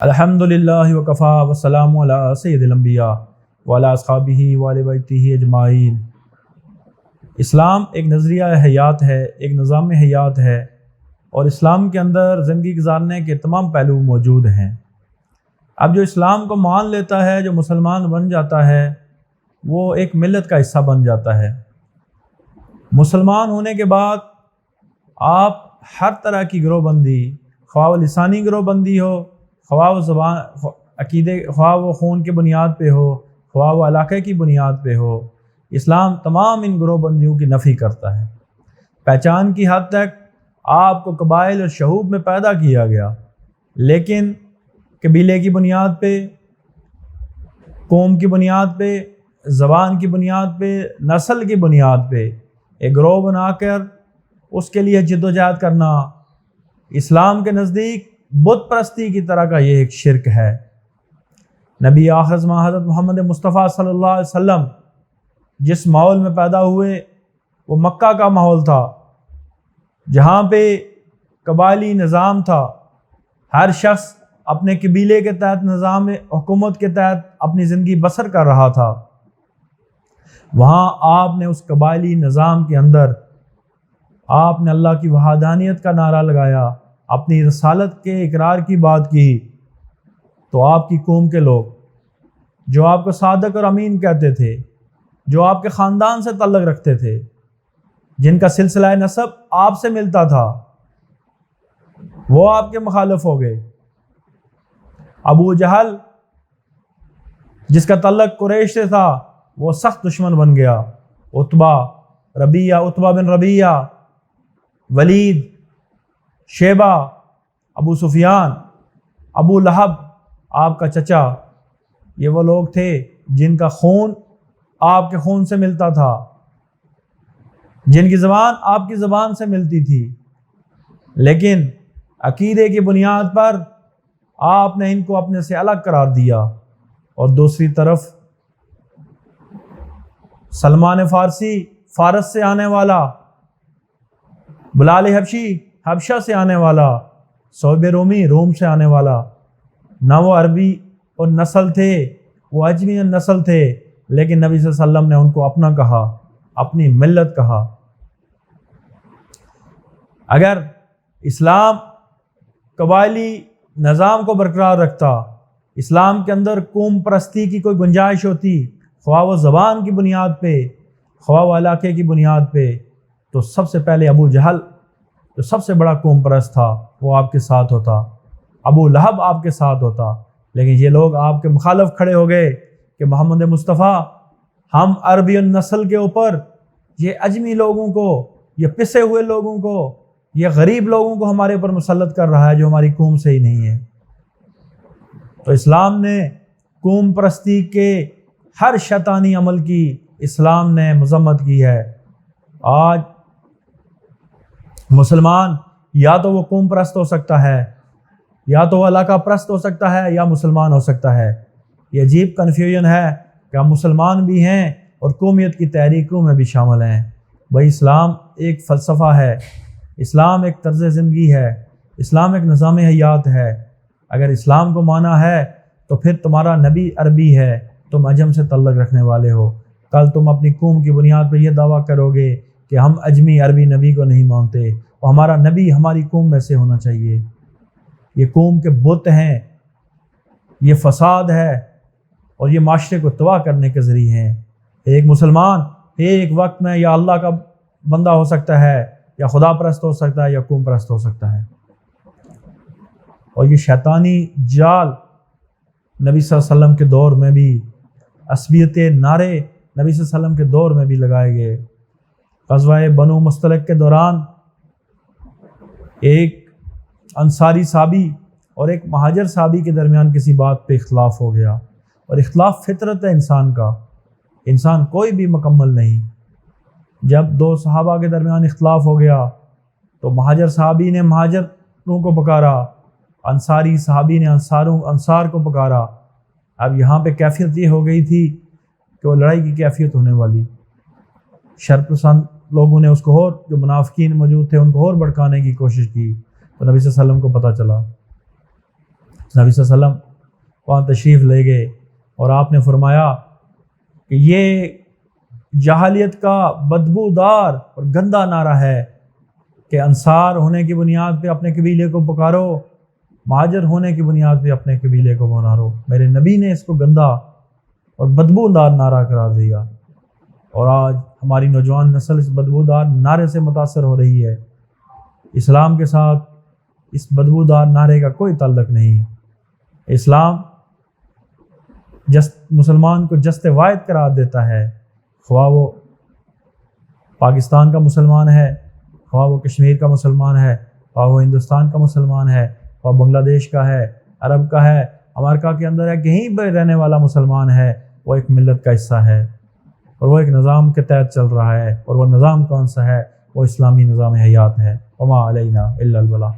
الحمدللہ وکفا والسلام علی سید الانبیاء وعلی اصحابہ وعلی بیتہ اجمعین۔ اسلام ایک نظریہ حیات ہے، ایک نظام حیات ہے، اور اسلام کے اندر زندگی گزارنے کے تمام پہلو موجود ہیں۔ اب جو اسلام کو مان لیتا ہے، جو مسلمان بن جاتا ہے، وہ ایک ملت کا حصہ بن جاتا ہے۔ مسلمان ہونے کے بعد آپ ہر طرح کی گروہ بندی، خواہ وہ لسانی گروہ بندی ہو، خواہ وہ زبان عقیدے، خواہ وہ خون کی بنیاد پہ ہو، خواہ وہ علاقے کی بنیاد پہ ہو، اسلام تمام ان گروہ بندیوں کی نفی کرتا ہے۔ پہچان کی حد تک آپ کو قبائل اور شعوب میں پیدا کیا گیا، لیکن قبیلے کی بنیاد پہ، قوم کی بنیاد پہ، زبان کی بنیاد پہ، نسل کی بنیاد پہ ایک گروہ بنا کر اس کے لیے جد و جہد کرنا، اسلام کے نزدیک بت پرستی کی طرح کا یہ ایک شرک ہے۔ نبی آخر زمان حضرت محمد مصطفیٰ صلی اللہ علیہ وسلم جس ماحول میں پیدا ہوئے وہ مکہ کا ماحول تھا، جہاں پہ قبائلی نظام تھا، ہر شخص اپنے قبیلے کے تحت نظام حکومت کے تحت اپنی زندگی بسر کر رہا تھا۔ وہاں آپ نے اس قبائلی نظام کے اندر آپ نے اللہ کی وحدانیت کا نعرہ لگایا، اپنی رسالت کے اقرار کی بات کی، تو آپ کی قوم کے لوگ جو آپ کو صادق اور امین کہتے تھے، جو آپ کے خاندان سے تعلق رکھتے تھے، جن کا سلسلہ نسب آپ سے ملتا تھا، وہ آپ کے مخالف ہو گئے۔ ابو جہل جس کا تعلق قریش سے تھا، وہ سخت دشمن بن گیا۔ عتبہ بن ربیعہ، ولید، شیبہ، ابو سفیان، ابو لہب آپ کا چچا، یہ وہ لوگ تھے جن کا خون آپ کے خون سے ملتا تھا، جن کی زبان آپ کی زبان سے ملتی تھی، لیکن عقیدے کی بنیاد پر آپ نے ان کو اپنے سے الگ قرار دیا۔ اور دوسری طرف سلمان فارسی فارس سے آنے والا، بلال حبشی حبشہ سے آنے والا، صہیب رومی روم سے آنے والا، نہ وہ عربی اور نسل تھے، وہ اجمی اور نسل تھے، لیکن نبی صلی اللہ علیہ وسلم نے ان کو اپنا کہا، اپنی ملت کہا۔ اگر اسلام قبائلی نظام کو برقرار رکھتا، اسلام کے اندر قوم پرستی کی کوئی گنجائش ہوتی، خواہ وہ زبان کی بنیاد پہ، خواہ وہ علاقے کی بنیاد پہ، تو سب سے پہلے ابو جہل جو سب سے بڑا قوم پرست تھا وہ آپ کے ساتھ ہوتا، ابو لہب آپ کے ساتھ ہوتا، لیکن یہ لوگ آپ کے مخالف کھڑے ہو گئے کہ محمد مصطفیٰ ہم عربی النسل کے اوپر یہ اجمی لوگوں کو، یہ پسے ہوئے لوگوں کو، یہ غریب لوگوں کو ہمارے اوپر مسلط کر رہا ہے جو ہماری قوم سے ہی نہیں ہے۔ تو اسلام نے قوم پرستی کے ہر شیطانی عمل کی اسلام نے مذمت کی ہے۔ آج مسلمان یا تو وہ قوم پرست ہو سکتا ہے، یا تو وہ علاقہ پرست ہو سکتا ہے، یا مسلمان ہو سکتا ہے۔ یہ عجیب کنفیوژن ہے کہ ہم مسلمان بھی ہیں اور قومیت کی تحریکوں میں بھی شامل ہیں۔ بھائی اسلام ایک فلسفہ ہے، اسلام ایک طرز زندگی ہے، اسلام ایک نظام حیات ہے۔ اگر اسلام کو مانا ہے تو پھر تمہارا نبی عربی ہے، تم عجم سے تعلق رکھنے والے ہو، کل تم اپنی قوم کی بنیاد پر یہ دعویٰ کرو گے کہ ہم اجمی عربی نبی کو نہیں مانتے اور ہمارا نبی ہماری قوم میں سے ہونا چاہیے۔ یہ قوم کے بت ہیں، یہ فساد ہے، اور یہ معاشرے کو تباہ کرنے کے ذریعے ہیں۔ ایک مسلمان ایک وقت میں یا اللہ کا بندہ ہو سکتا ہے، یا خدا پرست ہو سکتا ہے، یا قوم پرست ہو سکتا ہے۔ اور یہ شیطانی جال نبی صلی اللہ علیہ وسلم کے دور میں بھی، عصبیت نعرے نبی صلی اللہ علیہ وسلم کے دور میں بھی لگائے گئے۔ غزوہ بنو مستلق کے دوران ایک انصاری صحابی اور ایک مہاجر صحابی کے درمیان کسی بات پہ اختلاف ہو گیا، اور اختلاف فطرت ہے انسان کا، انسان کوئی بھی مکمل نہیں۔ جب دو صحابہ کے درمیان اختلاف ہو گیا تو مہاجر صحابی نے مہاجروں کو پکارا، انصاری صحابی نے انصار کو پکارا۔ اب یہاں پہ کیفیت یہ ہو گئی تھی کہ وہ لڑائی کی کیفیت ہونے والی، شر پسند لوگوں نے اس کو اور جو منافقین موجود تھے ان کو اور بھڑکانے کی کوشش کی، تو نبی صلی اللہ علیہ وسلم کو پتہ چلا۔ نبی صلی اللہ علیہ وسلم وہاں تشریف لے گئے اور آپ نے فرمایا کہ یہ جاہلیت کا بدبودار اور گندا نعرہ ہے کہ انصار ہونے کی بنیاد پہ اپنے قبیلے کو پکارو، مہاجر ہونے کی بنیاد پہ اپنے قبیلے کو پکارو۔ میرے نبی نے اس کو گندا اور بدبودار نعرہ قرار دیا، اور آج ہماری نوجوان نسل اس بدبودار نعرے سے متاثر ہو رہی ہے۔ اسلام کے ساتھ اس بدبودار نعرے کا کوئی تعلق نہیں۔ اسلام مسلمان کو جست واحد قرار دیتا ہے، خواہ وہ پاکستان کا مسلمان ہے، خواہ وہ کشمیر کا مسلمان ہے، خواہ وہ ہندوستان کا مسلمان ہے، خواہ بنگلہ دیش کا ہے، عرب کا ہے، امریکہ کے اندر ہے، کہیں بھی رہنے والا مسلمان ہے، وہ ایک ملت کا حصہ ہے اور وہ ایک نظام کے تحت چل رہا ہے، اور وہ نظام کون سا ہے؟ وہ اسلامی نظام حیات ہے۔ وما علینا الا البلاغ۔